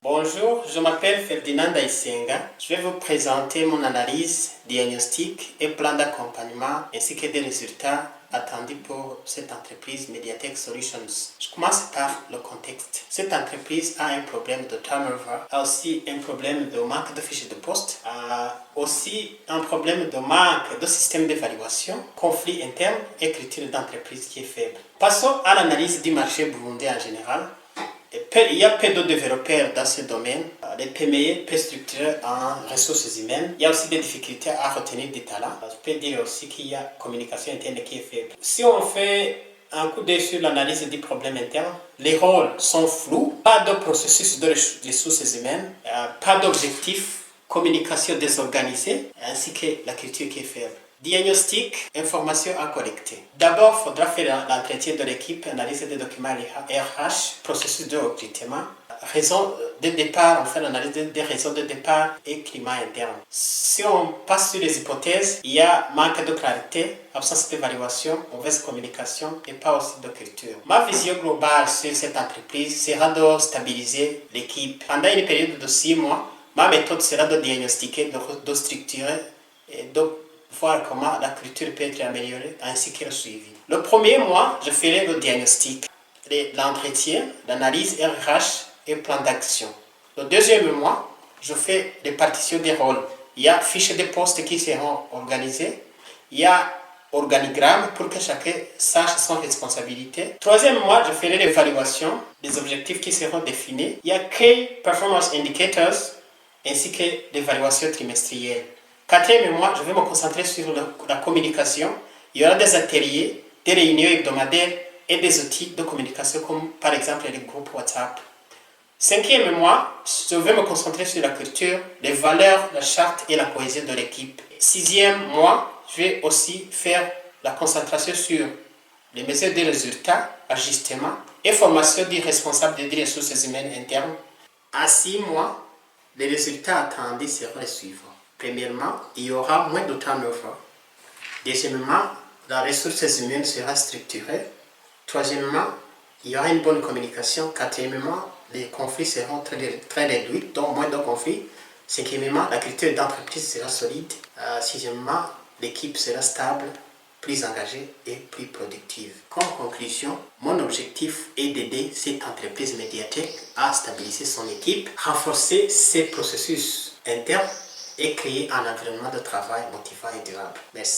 Bonjour, je m'appelle Ferdinand Daïsenga. Je vais vous présenter mon analyse, diagnostic et plan d'accompagnement ainsi que des résultats attendus pour cette entreprise Mediatek Solutions. Je commence par le contexte. Cette entreprise a un problème de turnover, a aussi un problème de manque de fiches de poste, a aussi un problème de manque de système d'évaluation, conflit interne et culture d'entreprise qui est faible. Passons à l'analyse du marché burundais en général. Il y a peu de développeurs dans ce domaine. Les PME peuvent structurer en ressources humaines. Il y a aussi des difficultés à retenir des talents. Je peux dire aussi qu'il y a communication interne qui est faible. Si on fait un coup d'œil sur l'analyse des problèmes internes, les rôles sont flous, pas de processus de ressources humaines, pas d'objectif, communication désorganisée, ainsi que la culture qui est faible. Diagnostic, information à collecter. D'abord, il faudra faire l'entretien de l'équipe, analyse des documents RH, processus de recrutement, raison de départ, on fait l'analyse des raisons de départ et climat interne. Si on passe sur les hypothèses, il y a manque de clarité, absence d'évaluation, mauvaise communication et pas aussi de culture. Ma vision globale sur cette entreprise sera de stabiliser l'équipe. Pendant une période de 6 mois, ma méthode sera de diagnostiquer, de structurer et de voir comment la culture peut être améliorée ainsi que le suivi. Le premier mois, je ferai le diagnostic, l'entretien, l'analyse RH et plan d'action. Le deuxième mois, je fais répartition des rôles. Il y a fiches de postes qui seront organisées. Il y a organigramme pour que chacun sache son responsabilité. Troisième mois, je ferai l'évaluation des objectifs qui seront définis. Il y a Key Performance Indicators ainsi que l'évaluation trimestrielle. Quatrième mois, je vais me concentrer sur la communication. Il y aura des ateliers, des réunions hebdomadaires et des outils de communication comme par exemple les groupes WhatsApp. Cinquième mois, je vais me concentrer sur la culture, les valeurs, la charte et la cohésion de l'équipe. Sixième mois, je vais aussi faire la concentration sur les mesures de résultats, ajustements et formation des responsables des ressources humaines internes. À 6 mois, les résultats attendus seront les suivants. Premièrement, il y aura moins de turnover. Deuxièmement, la ressource humaine sera structurée. Troisièmement, il y aura une bonne communication. Quatrièmement, les conflits seront très réduits, donc moins de conflits. Cinquièmement, la culture d'entreprise sera solide. Sixièmement, l'équipe sera stable, plus engagée et plus productive. Comme conclusion, mon objectif est d'aider cette entreprise Mediatek à stabiliser son équipe, renforcer ses processus internes et créer un environnement de travail motivant et durable. Merci.